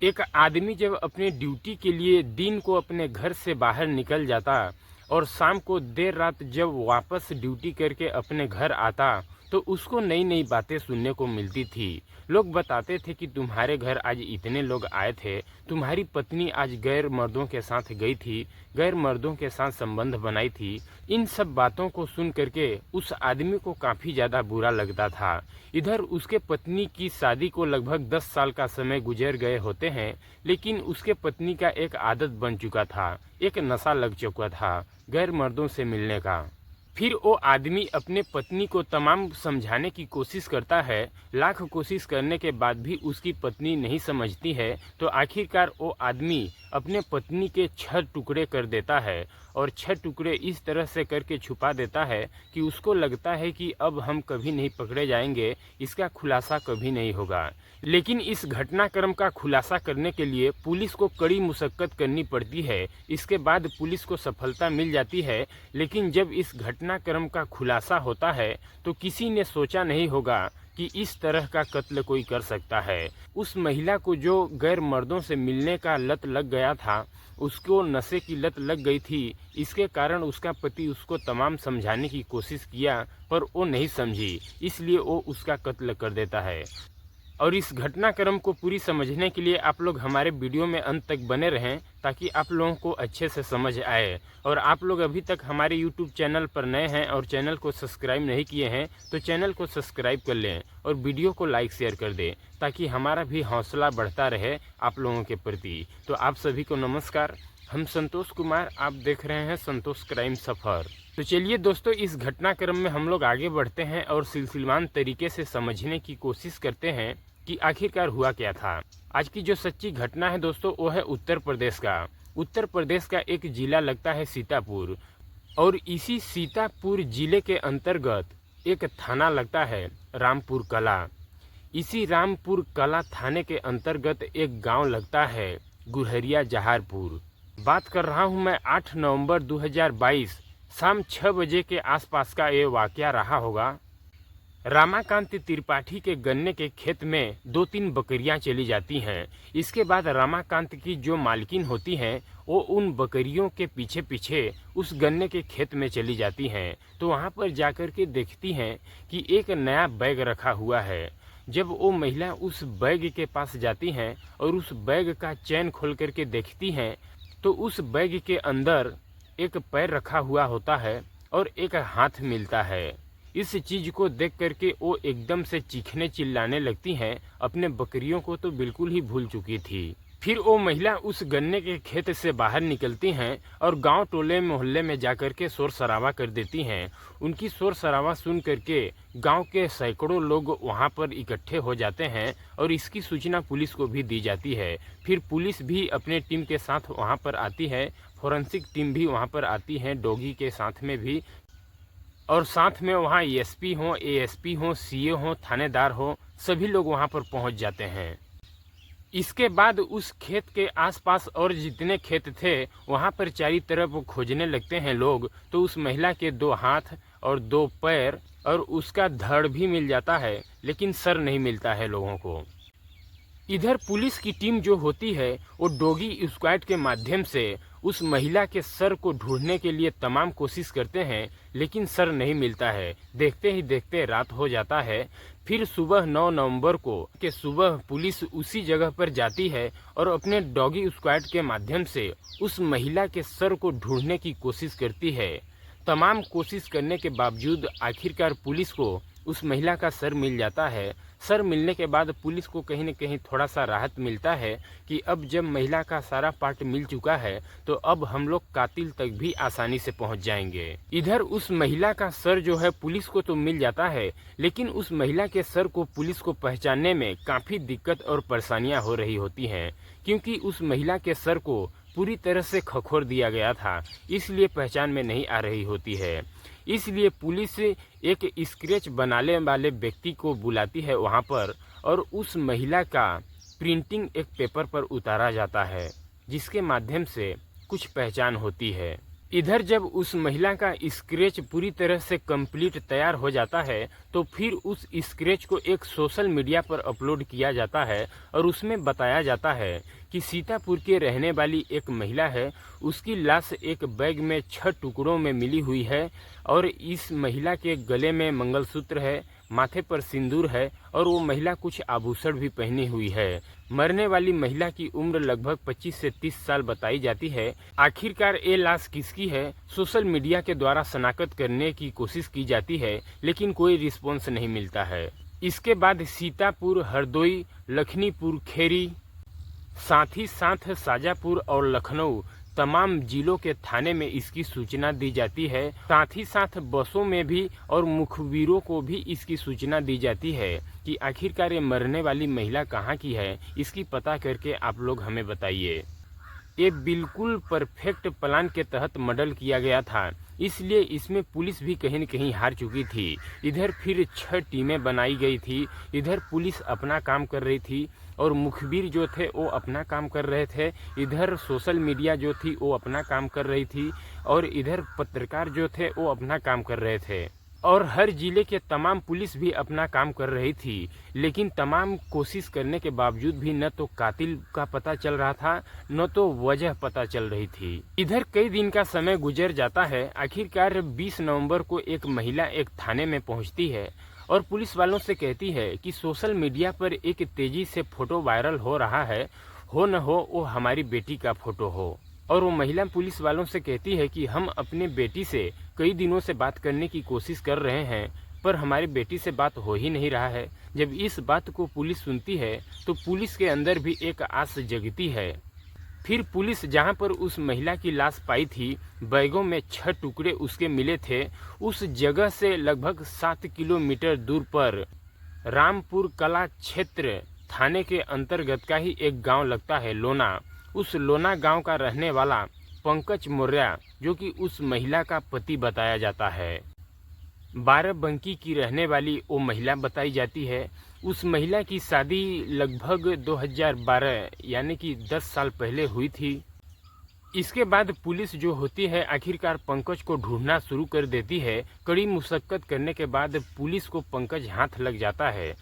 एक आदमी जब अपने ड्यूटी के लिए दिन को अपने घर से बाहर निकल जाता और शाम को देर रात जब वापस ड्यूटी करके अपने घर आता तो उसको नई नई बातें सुनने को मिलती थी। लोग बताते थे कि तुम्हारे घर आज इतने लोग आए थे, तुम्हारी पत्नी आज गैर मर्दों के साथ गई थी, गैर मर्दों के साथ संबंध बनाई थी। इन सब बातों को सुन करके उस आदमी को काफ़ी ज़्यादा बुरा लगता था। इधर उसके पत्नी की शादी को लगभग 10 साल का समय गुजर गए होते हैं, लेकिन उसके पत्नी का एक आदत बन चुका था, एक नशा लग चुका था गैर मर्दों से मिलने का। फिर वो आदमी अपने पत्नी को तमाम समझाने की कोशिश करता है, लाख कोशिश करने के बाद भी उसकी पत्नी नहीं समझती है, तो आखिरकार वो आदमी अपने पत्नी के 6 टुकड़े कर देता है और 6 टुकड़े इस तरह से करके छुपा देता है कि उसको लगता है कि अब हम कभी नहीं पकड़े जाएंगे, इसका खुलासा कभी नहीं होगा। लेकिन इस घटनाक्रम का खुलासा करने के लिए पुलिस को कड़ी मुशक्कत करनी पड़ती है। इसके बाद पुलिस को सफलता मिल जाती है, लेकिन जब इस घटनाक्रम का खुलासा होता है तो किसी ने सोचा नहीं होगा कि इस तरह का कत्ल कोई कर सकता है। उस महिला को जो गैर मर्दों से मिलने का लत लग गया था, उसको नशे की लत लग गई थी, इसके कारण उसका पति उसको तमाम समझाने की कोशिश किया पर वो नहीं समझी, इसलिए वो उसका कत्ल कर देता है। और इस घटनाक्रम को पूरी समझने के लिए आप लोग हमारे वीडियो में अंत तक बने रहें ताकि आप लोगों को अच्छे से समझ आए। और आप लोग अभी तक हमारे यूट्यूब चैनल पर नए हैं और चैनल को सब्सक्राइब नहीं किए हैं तो चैनल को सब्सक्राइब कर लें और वीडियो को लाइक शेयर कर दें ताकि हमारा भी हौसला बढ़ता रहे आप लोगों के प्रति। तो आप सभी को नमस्कार, हम संतोष कुमार, आप देख रहे हैं संतोष क्राइम सफ़र। तो चलिए दोस्तों, इस घटनाक्रम में हम लोग आगे बढ़ते हैं और सिलसिलेवार तरीके से समझने की कोशिश करते हैं कि आखिरकार हुआ क्या था। आज की जो सच्ची घटना है दोस्तों वो है उत्तर प्रदेश का। उत्तर प्रदेश का एक जिला लगता है सीतापुर और इसी सीतापुर जिले के अंतर्गत एक थाना लगता है रामपुर कला। इसी रामपुर कला थाने के अंतर्गत एक गांव लगता है गुरहरिया जहारपुर। बात कर रहा हूं मैं 8 नवंबर 2022 शाम 6 बजे के आसपास का ये वाकया रहा होगा। रामाकांत त्रिपाठी के गन्ने के खेत में 2-3 बकरियां चली जाती हैं। इसके बाद रामाकांत की जो मालकिन होती हैं वो उन बकरियों के पीछे पीछे उस गन्ने के खेत में चली जाती हैं। तो वहां पर जाकर के देखती हैं कि एक नया बैग रखा हुआ है। जब वो महिला उस बैग के पास जाती हैं और उस बैग का चैन खोल करके देखती हैं तो उस बैग के अंदर एक पैर रखा हुआ होता है और एक हाथ मिलता है। इस चीज को देख करके वो एकदम से चीखने चिल्लाने लगती हैं। अपने बकरियों को तो बिल्कुल ही भूल चुकी थी। फिर वो महिला उस गन्ने के खेत से बाहर निकलती हैं और गांव टोले मोहल्ले में जाकर के शोर शराबा कर देती हैं। उनकी शोर शराबा सुन करके गांव के सैकड़ों लोग वहां पर इकट्ठे हो जाते हैं और इसकी सूचना पुलिस को भी दी जाती है। फिर पुलिस भी अपने टीम के साथ वहां पर आती है, फोरेंसिक टीम भी वहां पर आती है डॉगी के साथ में भी, और साथ में वहाँ एसपी हो, एएसपी हो, सीए हो, थानेदार हो, सभी लोग वहाँ पर पहुँच जाते हैं। इसके बाद उस खेत के आसपास और जितने खेत थे वहाँ पर चारों तरफ खोजने लगते हैं लोग। तो उस महिला के 2 हाथ और 2 पैर और उसका धड़ भी मिल जाता है, लेकिन सर नहीं मिलता है लोगों को। इधर पुलिस की टीम जो होती है वो डॉगी स्क्वाड के माध्यम से उस महिला के सर को ढूंढने के लिए तमाम कोशिश करते हैं, लेकिन सर नहीं मिलता है। देखते ही देखते रात हो जाता है। फिर सुबह 9 नवंबर को के सुबह पुलिस उसी जगह पर जाती है और अपने डॉगी स्क्वाड के माध्यम से उस महिला के सर को ढूंढने की कोशिश करती है। तमाम कोशिश करने के बावजूद आखिरकार पुलिस को उस महिला का सर मिल जाता है। सर मिलने के बाद पुलिस को कहीं न कहीं थोड़ा सा राहत मिलता है कि अब जब महिला का सारा पार्ट मिल चुका है तो अब हम लोग कातिल तक भी आसानी से पहुंच जाएंगे। इधर उस महिला का सर जो है पुलिस को तो मिल जाता है, लेकिन उस महिला के सर को पुलिस को पहचानने में काफ़ी दिक्कत और परेशानियां हो रही होती हैं, क्योंकि उस महिला के सर को पूरी तरह से खखोर दिया गया था, इसलिए पहचान में नहीं आ रही होती है। इसलिए पुलिस एक स्केच बनाने वाले व्यक्ति को बुलाती है वहां पर और उस महिला का प्रिंटिंग एक पेपर पर उतारा जाता है, जिसके माध्यम से कुछ पहचान होती है। इधर जब उस महिला का स्केच पूरी तरह से कंप्लीट तैयार हो जाता है तो फिर उस स्केच को एक सोशल मीडिया पर अपलोड किया जाता है और उसमें बताया जाता है कि सीतापुर के रहने वाली एक महिला है, उसकी लाश एक बैग में 6 टुकड़ों में मिली हुई है और इस महिला के गले में मंगलसूत्र है, माथे पर सिंदूर है और वो महिला कुछ आभूषण भी पहनी हुई है। मरने वाली महिला की उम्र लगभग 25 से 30 साल बताई जाती है। आखिरकार ये लाश किसकी है, सोशल मीडिया के द्वारा शनाख्त करने की कोशिश की जाती है लेकिन कोई रिस्पॉन्स नहीं मिलता है। इसके बाद सीतापुर, हरदोई, लखनीपुर खेरी, साथ ही साथ शाजापुर और लखनऊ तमाम जिलों के थाने में इसकी सूचना दी जाती है। साथ ही साथ बसों में भी और मुखबिरों को भी इसकी सूचना दी जाती है कि आखिरकार ये मरने वाली महिला कहाँ की है, इसकी पता करके आप लोग हमें बताइए। ये बिल्कुल परफेक्ट प्लान के तहत मर्डर किया गया था, इसलिए इसमें पुलिस भी कहीं न कहीं हार चुकी थी। इधर फिर 6 टीमें बनाई गई थी, इधर पुलिस अपना काम कर रही थी और मुखबिर जो थे वो अपना काम कर रहे थे, इधर सोशल मीडिया जो थी वो अपना काम कर रही थी और इधर पत्रकार जो थे वो अपना काम कर रहे थे और हर जिले के तमाम पुलिस भी अपना काम कर रही थी। लेकिन तमाम कोशिश करने के बावजूद भी न तो कातिल का पता चल रहा था न तो वजह पता चल रही थी। इधर कई दिन का समय गुजर जाता है। आखिरकार 20 नवंबर को एक महिला एक थाने में पहुंचती है और पुलिस वालों से कहती है कि सोशल मीडिया पर एक तेजी से फोटो वायरल हो रहा है, हो न हो वो हमारी बेटी का फोटो हो। और वो महिला पुलिस वालों से कहती है कि हम अपने बेटी से कई दिनों से बात करने की कोशिश कर रहे हैं पर हमारी बेटी से बात हो ही नहीं रहा है। जब इस बात को पुलिस सुनती है तो पुलिस के अंदर भी एक आस जगती है। फिर पुलिस जहां पर उस महिला की लाश पाई थी, बैगों में 6 टुकड़े उसके मिले थे, उस जगह से लगभग 7 किलोमीटर दूर पर रामपुर कला क्षेत्र थाने के अंतर्गत का ही एक गांव लगता है लोना। उस लोना गांव का रहने वाला पंकज मौर्य जो कि उस महिला का पति बताया जाता है, बाराबंकी की रहने वाली वो महिला बताई जाती है। उस महिला की शादी लगभग 2012 यानी कि 10 साल पहले हुई थी। इसके बाद पुलिस जो होती है आखिरकार पंकज को ढूंढना शुरू कर देती है। कड़ी मुशक्कत करने के बाद पुलिस को पंकज हाथ लग जाता है।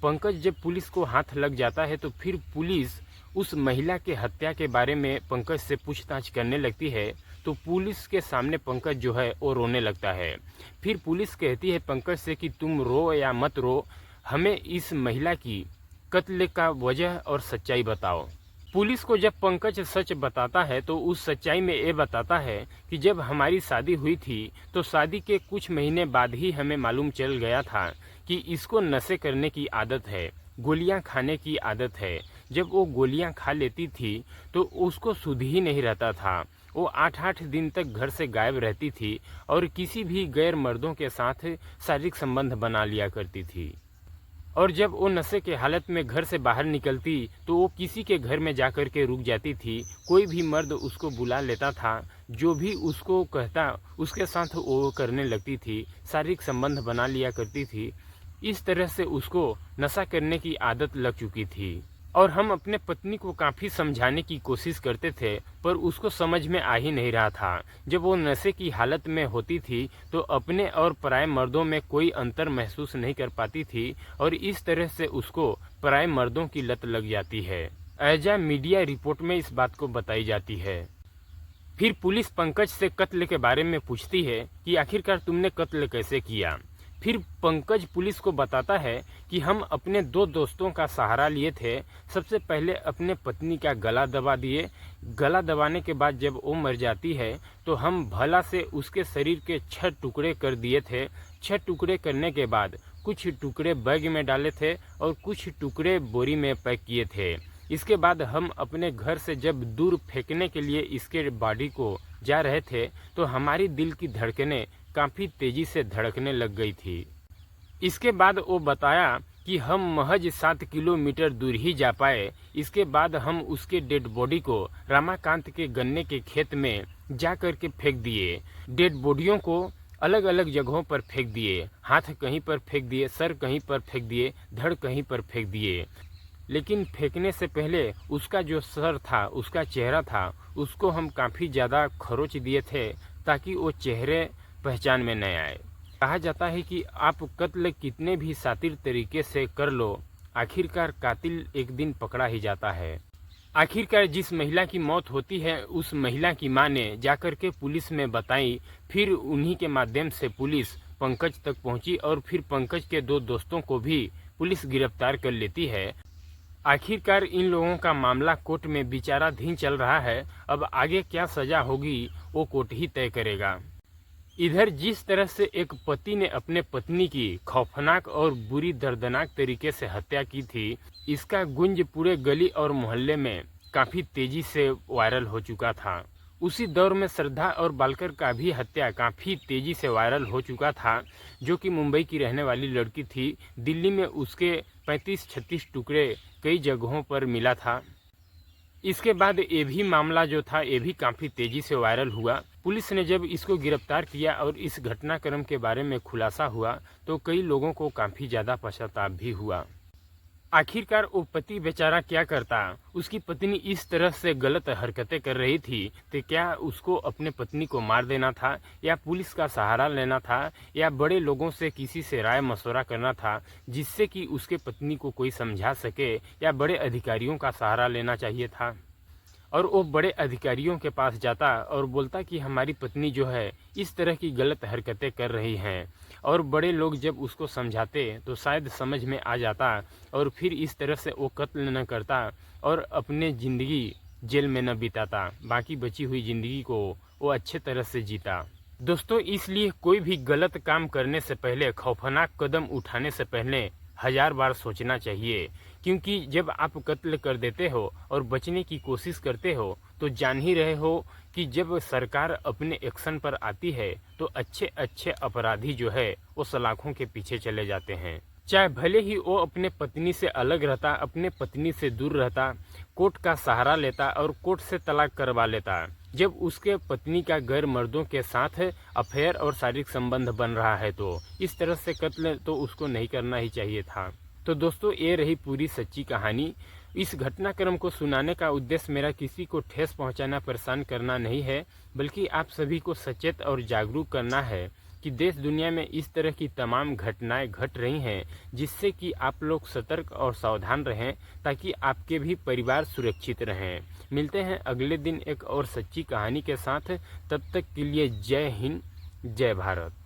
पंकज जब पुलिस को हाथ लग जाता है तो फिर पुलिस उस महिला के हत्या के बारे में पंकज से पूछताछ करने लगती है तो पुलिस के सामने पंकज जो है वो रोने लगता है। फिर पुलिस कहती है पंकज से कि तुम रो या मत रो, हमें इस महिला की कत्ल का वजह और सच्चाई बताओ। पुलिस को जब पंकज सच बताता है तो उस सच्चाई में ये बताता है कि जब हमारी शादी हुई थी तो शादी के कुछ महीने बाद ही हमें मालूम चल गया था कि इसको नशे करने की आदत है, गोलियां खाने की आदत है। जब वो गोलियां खा लेती थी तो उसको सुध ही नहीं रहता था। वो 8-8 दिन तक घर से गायब रहती थी और किसी भी गैर मर्दों के साथ शारीरिक संबंध बना लिया करती थी। और जब वो नशे के हालत में घर से बाहर निकलती तो वो किसी के घर में जाकर के रुक जाती थी। कोई भी मर्द उसको बुला लेता था, जो भी उसको कहता उसके साथ वो करने लगती थी, शारीरिक संबंध बना लिया करती थी। इस तरह से उसको नशा करने की आदत लग चुकी थी। और हम अपने पत्नी को काफ़ी समझाने की कोशिश करते थे पर उसको समझ में आ ही नहीं रहा था। जब वो नशे की हालत में होती थी तो अपने और पराये मर्दों में कोई अंतर महसूस नहीं कर पाती थी और इस तरह से उसको पराये मर्दों की लत लग जाती है। ऐजा मीडिया रिपोर्ट में इस बात को बताई जाती है। फिर पुलिस पंकज से कत्ल के बारे में पूछती है कि आखिरकार तुमने कत्ल कैसे किया। फिर पंकज पुलिस को बताता है कि हम अपने 2 दोस्तों का सहारा लिए थे। सबसे पहले अपने पत्नी का गला दबा दिए। गला दबाने के बाद जब वो मर जाती है तो हम भला से उसके शरीर के 6 टुकड़े कर दिए थे। 6 टुकड़े करने के बाद कुछ टुकड़े बैग में डाले थे और कुछ टुकड़े बोरी में पैक किए थे। इसके बाद हम अपने घर से जब दूर फेंकने के लिए इसके बॉडी को जा रहे थे तो हमारी दिल की धड़कनें काफ़ी तेज़ी से धड़कने लग गई थी। इसके बाद वो बताया कि हम महज 7 किलोमीटर दूर ही जा पाए। इसके बाद हम उसके डेड बॉडी को रामाकांत के गन्ने के खेत में जा कर के फेंक दिए। डेड बॉडियों को अलग अलग जगहों पर फेंक दिए, हाथ कहीं पर फेंक दिए, सर कहीं पर फेंक दिए, धड़ कहीं पर फेंक दिए। लेकिन फेंकने से पहले उसका जो सर था, उसका चेहरा था, उसको हम काफ़ी ज़्यादा खरोच दिए थे ताकि वो चेहरे पहचान में न आए। कहा जाता है कि आप कत्ल कितने भी शातिर तरीके से कर लो, आखिरकार कातिल एक दिन पकड़ा ही जाता है। आखिरकार जिस महिला की मौत होती है उस महिला की मां ने जाकर के पुलिस में बताई, फिर उन्हीं के माध्यम से पुलिस पंकज तक पहुंची और फिर पंकज के 2 दोस्तों को भी पुलिस गिरफ्तार कर लेती है। आखिरकार इन लोगों का मामला कोर्ट में विचाराधीन चल रहा है। अब आगे क्या सजा होगी वो कोर्ट ही तय करेगा। इधर जिस तरह से एक पति ने अपने पत्नी की खौफनाक और बुरी दर्दनाक तरीके से हत्या की थी, इसका गुंज पूरे गली और मोहल्ले में काफ़ी तेजी से वायरल हो चुका था। उसी दौर में श्रद्धा और बालकर का भी हत्या काफ़ी तेजी से वायरल हो चुका था, जो कि मुंबई की रहने वाली लड़की थी। दिल्ली में उसके 35-36 टुकड़े कई जगहों पर मिला था। इसके बाद ये भी मामला जो था ये भी काफ़ी तेज़ी से वायरल हुआ। पुलिस ने जब इसको गिरफ्तार किया और इस घटनाक्रम के बारे में खुलासा हुआ तो कई लोगों को काफ़ी ज़्यादा पश्चाताप भी हुआ। आखिरकार वो पति बेचारा क्या करता, उसकी पत्नी इस तरह से गलत हरकतें कर रही थी तो क्या उसको अपने पत्नी को मार देना था, या पुलिस का सहारा लेना था, या बड़े लोगों से किसी से राय मशवरा करना था जिससे कि उसके पत्नी को कोई समझा सके, या बड़े अधिकारियों का सहारा लेना चाहिए था। और वो बड़े अधिकारियों के पास जाता और बोलता कि हमारी पत्नी जो है इस तरह की गलत हरकतें कर रही हैं, और बड़े लोग जब उसको समझाते तो शायद समझ में आ जाता और फिर इस तरह से वो कत्ल न करता और अपने ज़िंदगी जेल में न बिताता, बाकी बची हुई ज़िंदगी को वो अच्छे तरह से जीता। दोस्तों, इसलिए कोई भी गलत काम करने से पहले, खौफनाक कदम उठाने से पहले 1000 बार सोचना चाहिए, क्योंकि जब आप कत्ल कर देते हो और बचने की कोशिश करते हो तो जान ही रहे हो कि जब सरकार अपने एक्शन पर आती है तो अच्छे अच्छे अपराधी जो है वो सलाखों के पीछे चले जाते हैं। चाहे भले ही वो अपने पत्नी से अलग रहता, अपने पत्नी से दूर रहता, कोर्ट का सहारा लेता और कोर्ट से तलाक करवा लेता, जब उसके पत्नी का गैर मर्दों के साथ अफेयर और शारीरिक संबंध बन रहा है तो इस तरह से कत्ल तो उसको नहीं करना ही चाहिए था। तो दोस्तों, ये रही पूरी सच्ची कहानी। इस घटनाक्रम को सुनाने का उद्देश्य मेरा किसी को ठेस पहुंचाना, परेशान करना नहीं है, बल्कि आप सभी को सचेत और जागरूक करना है कि देश दुनिया में इस तरह की तमाम घटनाएं घट रही हैं, जिससे कि आप लोग सतर्क और सावधान रहें ताकि आपके भी परिवार सुरक्षित रहें। मिलते हैं अगले दिन एक और सच्ची कहानी के साथ। तब तक के लिए जय हिंद, जय भारत।